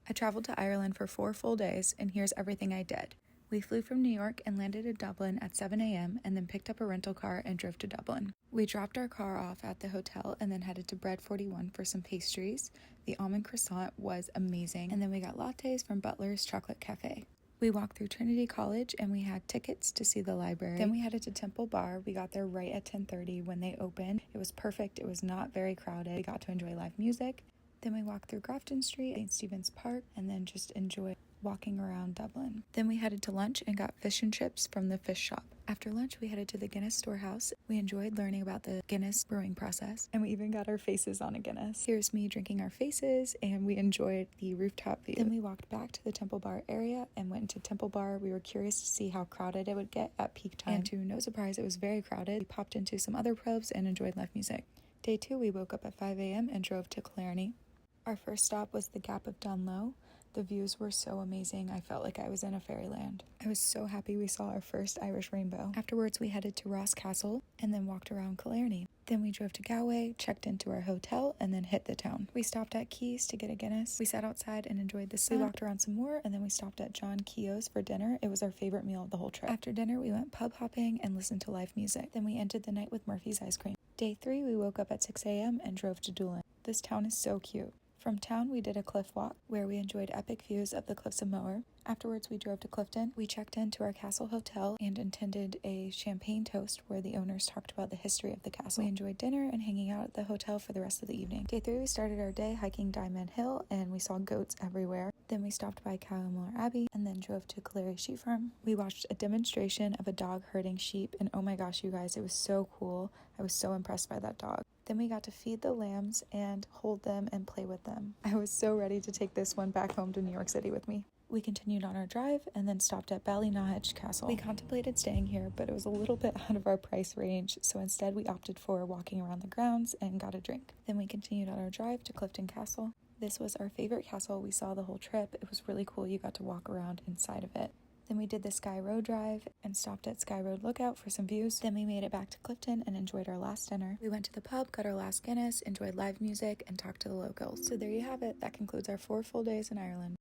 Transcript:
I traveled to Ireland for 4 full days, and here's everything I did. We flew from New York and landed in Dublin at 7 a.m. and then picked up a rental car and drove to Dublin. We dropped our car off at the hotel and then headed to Bread 41 for some pastries. The almond croissant was amazing, and then we got lattes from Butler's Chocolate Cafe. We walked through Trinity College and we had tickets to see the library. Then we headed to Temple Bar. We got there right at 10:30 when they opened. It was perfect. It was not very crowded. We got to enjoy live music. Then we walked through Grafton Street, St. Stephen's Park, and then just enjoyed walking around Dublin. Then we headed to lunch and got fish and chips from the fish shop. After lunch, we headed to the Guinness storehouse. We enjoyed learning about the Guinness brewing process, and we even got our faces on a Guinness. Here's me drinking our faces, and we enjoyed the rooftop view. Then we walked back to the Temple Bar area and went into Temple Bar. We were curious to see how crowded it would get at peak time, and to no surprise, it was very crowded. We popped into some other pubs and enjoyed live music. Day 2, we woke up at 5 a.m. and drove to Killarney. Our first stop was the Gap of Dunloe. The views were so amazing. I felt like I was in a fairyland. I was so happy we saw our first Irish rainbow. Afterwards, we headed to Ross Castle and then walked around Killarney. Then we drove to Galway, checked into our hotel, and then hit the town. We stopped at Keys to get a Guinness. We sat outside and enjoyed the sun. We walked around some more, and then we stopped at John Keogh's for dinner. It was our favorite meal of the whole trip. After dinner, we went pub hopping and listened to live music. Then we ended the night with Murphy's ice cream. Day 3, we woke up at 6 a.m. and drove to Doolin. This town is so cute. From town, we did a cliff walk where we enjoyed epic views of the Cliffs of Moher. Afterwards, we drove to Clifden. We checked into our castle hotel and attended a champagne toast where the owners talked about the history of the castle. We enjoyed dinner and hanging out at the hotel for the rest of the evening. Day 3, we started our day hiking Diamond Hill, and we saw goats everywhere. Then we stopped by Kylemore Abbey and then drove to Killary sheep farm. We watched a demonstration of a dog herding sheep, and oh my gosh, you guys, it was so cool. I was so impressed by that dog. Then we got to feed the lambs and hold them and play with them. I was so ready to take this one back home to New York City with me. We continued on our drive and then stopped at Ballynahinch Castle. We contemplated staying here, but it was a little bit out of our price range, so instead we opted for walking around the grounds and got a drink. Then we continued on our drive to Clifden Castle. This was our favorite castle we saw the whole trip. It was really cool. You got to walk around inside of it. Then we did the Sky Road Drive and stopped at Sky Road Lookout for some views. Then we made it back to Clifden and enjoyed our last dinner. We went to the pub, got our last Guinness, enjoyed live music, and talked to the locals. So there you have it. That concludes our 4 full days in Ireland.